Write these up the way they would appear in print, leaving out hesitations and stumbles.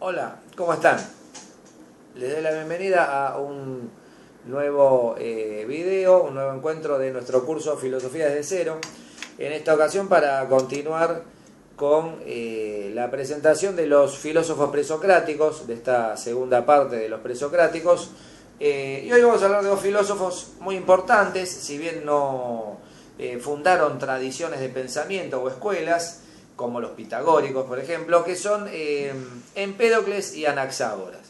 Hola, ¿cómo están? Les doy la bienvenida a un nuevo video, un nuevo encuentro de nuestro curso Filosofía desde cero. En esta ocasión para continuar con la presentación de los filósofos presocráticos, de esta segunda parte de los presocráticos. Y hoy vamos a hablar de dos filósofos muy importantes, si bien no fundaron tradiciones de pensamiento o escuelas, como los pitagóricos, por ejemplo, que son Empédocles y Anaxágoras.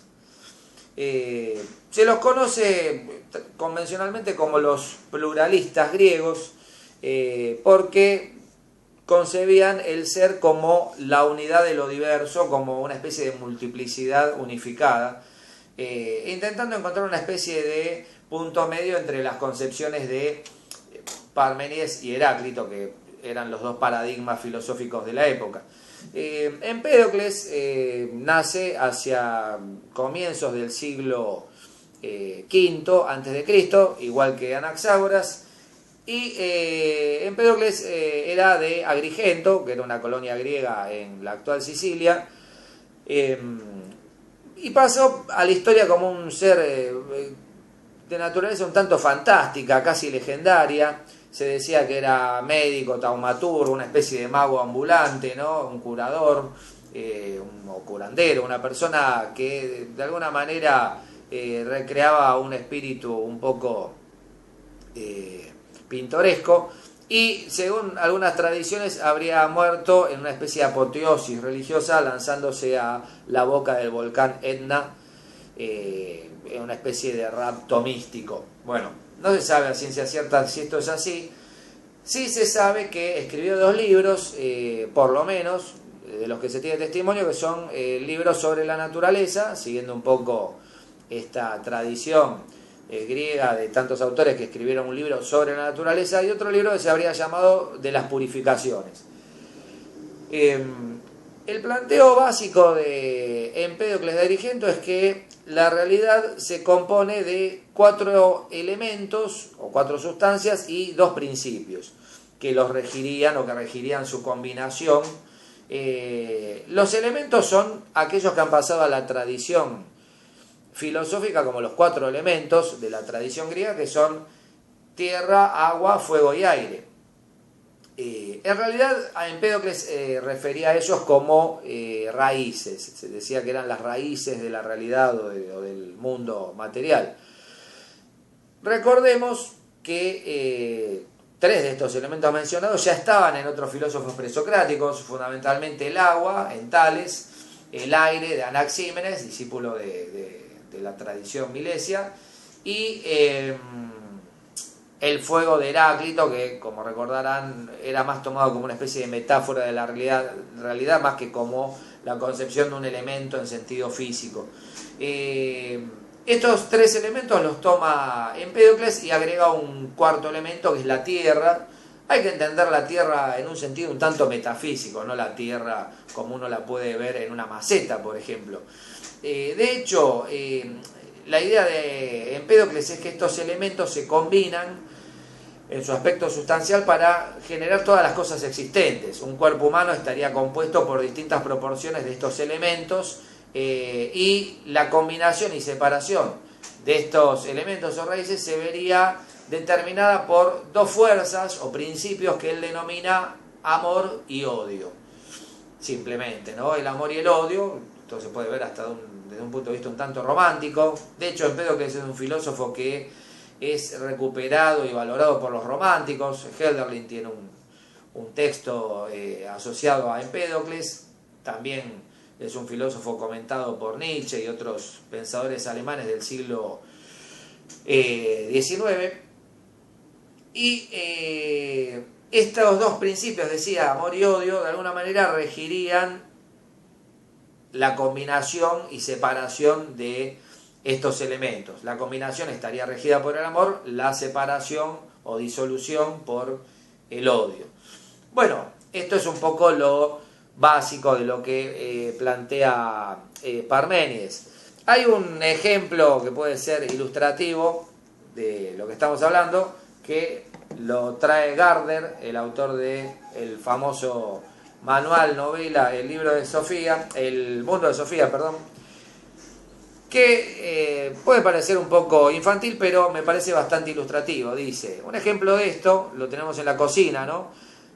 Se los conoce convencionalmente como los pluralistas griegos, porque concebían el ser como la unidad de lo diverso, como una especie de multiplicidad unificada, intentando encontrar una especie de punto medio entre las concepciones de Parménides y Heráclito, que eran los dos paradigmas filosóficos de la época. Empédocles nace hacia comienzos del siglo V antes de Cristo, igual que Anaxágoras, y Empédocles era de Agrigento, que era una colonia griega en la actual Sicilia, y pasó a la historia como un ser de naturaleza un tanto fantástica, casi legendaria. Se decía que era médico, taumaturgo, una especie de mago ambulante, ¿no? Un curador, o curandero, una persona que de alguna manera recreaba un espíritu un poco pintoresco, y según algunas tradiciones habría muerto en una especie de apoteosis religiosa lanzándose a la boca del volcán Etna, en una especie de rapto místico. Bueno, no se sabe a ciencia cierta si esto es así. Sí se sabe que escribió dos libros, por lo menos, de los que se tiene testimonio, que son libros sobre la naturaleza, siguiendo un poco esta tradición griega de tantos autores que escribieron un libro sobre la naturaleza, y otro libro que se habría llamado De las purificaciones. El planteo básico de Empédocles de Agrigento es que la realidad se compone de cuatro elementos o cuatro sustancias y dos principios que los regirían o que regirían su combinación. Los elementos son aquellos que han pasado a la tradición filosófica como los cuatro elementos de la tradición griega, que son tierra, agua, fuego y aire. En realidad a Empédocles refería a ellos como raíces, se decía que eran las raíces de la realidad o del mundo material. Recordemos que tres de estos elementos mencionados ya estaban en otros filósofos presocráticos, fundamentalmente el agua, en Tales, el aire de Anaxímenes, discípulo de la tradición milesia, y el fuego de Heráclito, que como recordarán era más tomado como una especie de metáfora de la realidad más que como la concepción de un elemento en sentido físico. Estos tres elementos los toma Empédocles y agrega un cuarto elemento, que es la tierra. Hay que entender la tierra en un sentido un tanto metafísico, no la tierra como uno la puede ver en una maceta, por ejemplo. De hecho, la idea de Empédocles es que estos elementos se combinan en su aspecto sustancial para generar todas las cosas existentes. Un cuerpo humano estaría compuesto por distintas proporciones de estos elementos, y la combinación y separación de estos elementos o raíces se vería determinada por dos fuerzas o principios que él denomina amor y odio. Simplemente, ¿no? El amor y el odio, esto se puede ver hasta desde un punto de vista un tanto romántico. De hecho, Empédocles es un filósofo que es recuperado y valorado por los románticos. Hölderlin tiene un texto asociado a Empédocles. También es un filósofo comentado por Nietzsche y otros pensadores alemanes del siglo XIX. Y estos dos principios, decía, amor y odio, de alguna manera regirían la combinación y separación de estos elementos. La combinación estaría regida por el amor, la separación o disolución por el odio. Bueno, esto es un poco lo básico de lo que plantea Parménides. Hay un ejemplo que puede ser ilustrativo de lo que estamos hablando, que lo trae Gardner, el autor del famoso manual, novela, el libro de Sofía, el mundo de Sofía, perdón, que puede parecer un poco infantil, pero me parece bastante ilustrativo. Dice, un ejemplo de esto lo tenemos en la cocina, ¿no?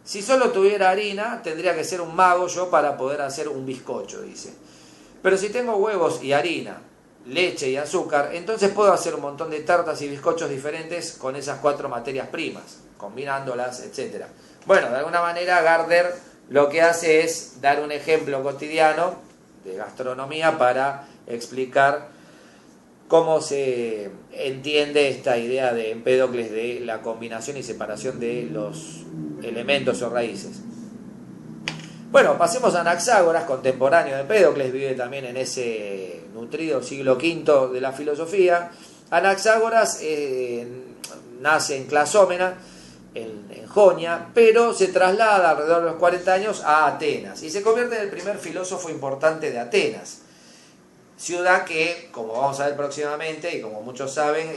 Si solo tuviera harina, tendría que ser un mago yo para poder hacer un bizcocho, dice. Pero si tengo huevos y harina, leche y azúcar, entonces puedo hacer un montón de tartas y bizcochos diferentes con esas 4 materias primas, combinándolas, etc. Bueno, de alguna manera Gardner lo que hace es dar un ejemplo cotidiano de gastronomía para explicar cómo se entiende esta idea de Empédocles de la combinación y separación de los elementos o raíces. Bueno, pasemos a Anaxágoras, contemporáneo de Empédocles, vive también en ese nutrido siglo V de la filosofía. Anaxágoras nace en Clasómena, en Jonia, pero se traslada alrededor de los 40 años a Atenas y se convierte en el primer filósofo importante de Atenas. Ciudad que, como vamos a ver próximamente y como muchos saben,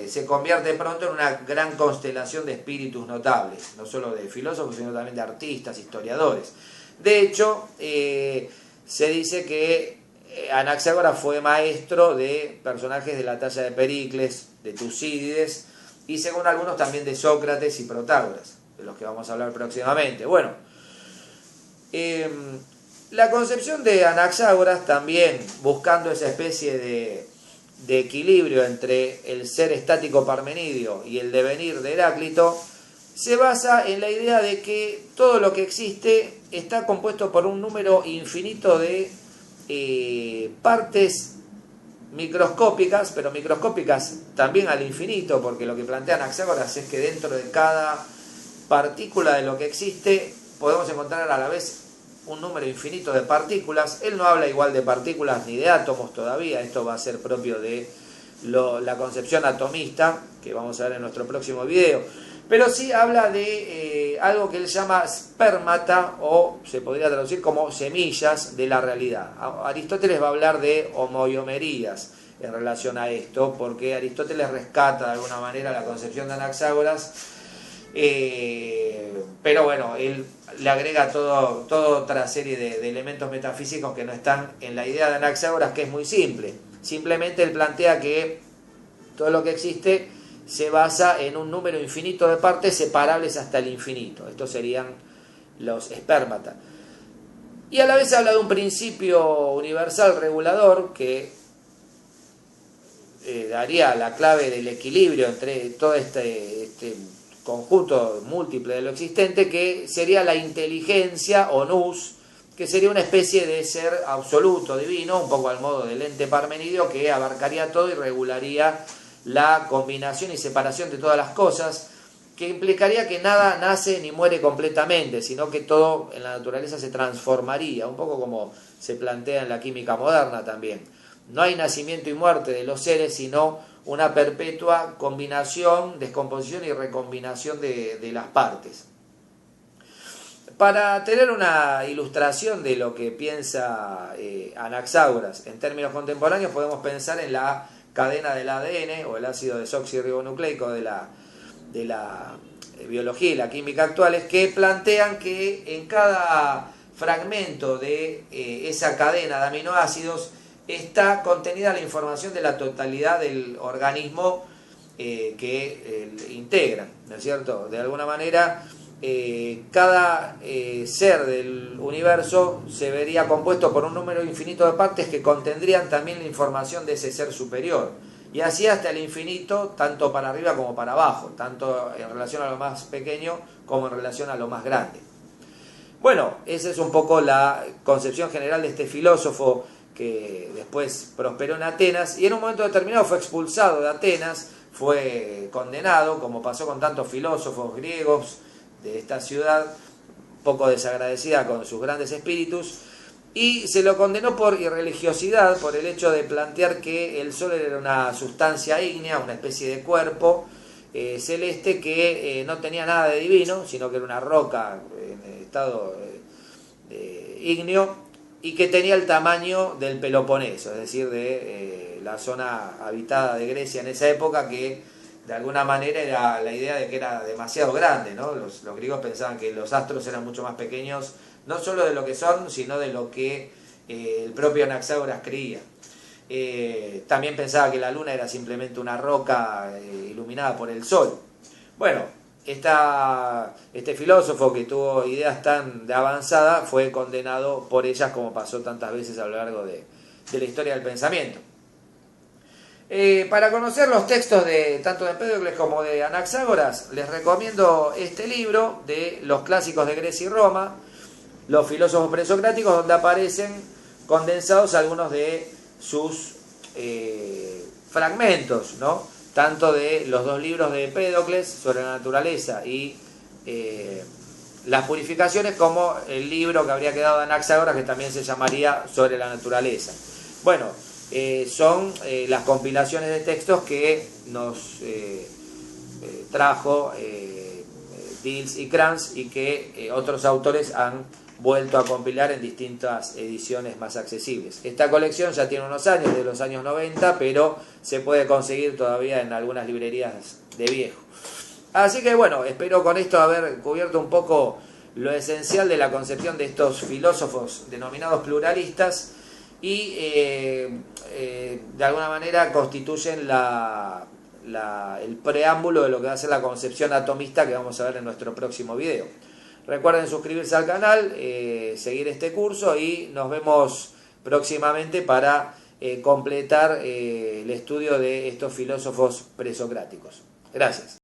se convierte pronto en una gran constelación de espíritus notables, no solo de filósofos, sino también de artistas, historiadores. De hecho, se dice que Anaxágoras fue maestro de personajes de la talla de Pericles, de Tucídides y, según algunos, también de Sócrates y Protágoras, de los que vamos a hablar próximamente. Bueno, la concepción de Anaxágoras, también buscando esa especie de equilibrio entre el ser estático parmenidio y el devenir de Heráclito, se basa en la idea de que todo lo que existe está compuesto por un número infinito de partes microscópicas, pero microscópicas también al infinito, porque lo que plantea Anaxágoras es que dentro de cada partícula de lo que existe podemos encontrar a la vez un número infinito de partículas. Él no habla igual de partículas ni de átomos todavía, esto va a ser propio de la concepción atomista, que vamos a ver en nuestro próximo video, pero sí habla de algo que él llama spermata, o se podría traducir como semillas de la realidad. Aristóteles va a hablar de homoiomerías en relación a esto, porque Aristóteles rescata de alguna manera la concepción de Anaxágoras, pero bueno, él le agrega toda otra serie de elementos metafísicos que no están en la idea de Anaxágoras, que es muy simple. Simplemente él plantea que todo lo que existe se basa en un número infinito de partes separables hasta el infinito. Estos serían los espérmata. Y a la vez habla de un principio universal regulador que daría la clave del equilibrio entre todo este conjunto múltiple de lo existente, que sería la inteligencia o nous, que sería una especie de ser absoluto, divino, un poco al modo del ente parmenidio, que abarcaría todo y regularía la combinación y separación de todas las cosas, que implicaría que nada nace ni muere completamente, sino que todo en la naturaleza se transformaría, un poco como se plantea en la química moderna también. No hay nacimiento y muerte de los seres, sino una perpetua combinación, descomposición y recombinación de las partes. Para tener una ilustración de lo que piensa Anaxágoras en términos contemporáneos, podemos pensar en la cadena del ADN o el ácido desoxirribonucleico de la biología y la química actuales, que plantean que en cada fragmento de esa cadena de aminoácidos está contenida la información de la totalidad del organismo que integran, ¿no es cierto? De alguna manera, cada ser del universo se vería compuesto por un número infinito de partes que contendrían también la información de ese ser superior. Y así hasta el infinito, tanto para arriba como para abajo, tanto en relación a lo más pequeño como en relación a lo más grande. Bueno, esa es un poco la concepción general de este filósofo que después prosperó en Atenas y en un momento determinado fue expulsado de Atenas, fue condenado, como pasó con tantos filósofos griegos de esta ciudad, poco desagradecida con sus grandes espíritus, y se lo condenó por irreligiosidad, por el hecho de plantear que el Sol era una sustancia ígnea, una especie de cuerpo celeste que no tenía nada de divino, sino que era una roca en estado ígneo, y que tenía el tamaño del Peloponeso, es decir, de la zona habitada de Grecia en esa época, que de alguna manera era la idea de que era demasiado grande, ¿no? Los griegos pensaban que los astros eran mucho más pequeños, no solo de lo que son, sino de lo que el propio Anaxágoras creía. También pensaba que la luna era simplemente una roca iluminada por el sol. Bueno, este filósofo que tuvo ideas tan de avanzada fue condenado por ellas, como pasó tantas veces a lo largo de la historia del pensamiento. Para conocer los textos tanto de Empédocles como de Anaxágoras, les recomiendo este libro de los clásicos de Grecia y Roma, los filósofos presocráticos, donde aparecen condensados algunos de sus fragmentos, ¿no? Tanto de los dos libros de Empédocles sobre la naturaleza y las purificaciones, como el libro que habría quedado de Anaxágoras, que también se llamaría Sobre la naturaleza. Bueno, son las compilaciones de textos que nos trajo Diels y Krantz, y que otros autores han vuelto a compilar en distintas ediciones más accesibles. Esta colección ya tiene unos años, de los años 90, pero se puede conseguir todavía en algunas librerías de viejo. Así que bueno, espero con esto haber cubierto un poco lo esencial de la concepción de estos filósofos denominados pluralistas, y de alguna manera constituyen el preámbulo de lo que va a ser la concepción atomista que vamos a ver en nuestro próximo video. Recuerden suscribirse al canal, seguir este curso, y nos vemos próximamente para completar el estudio de estos filósofos presocráticos. Gracias.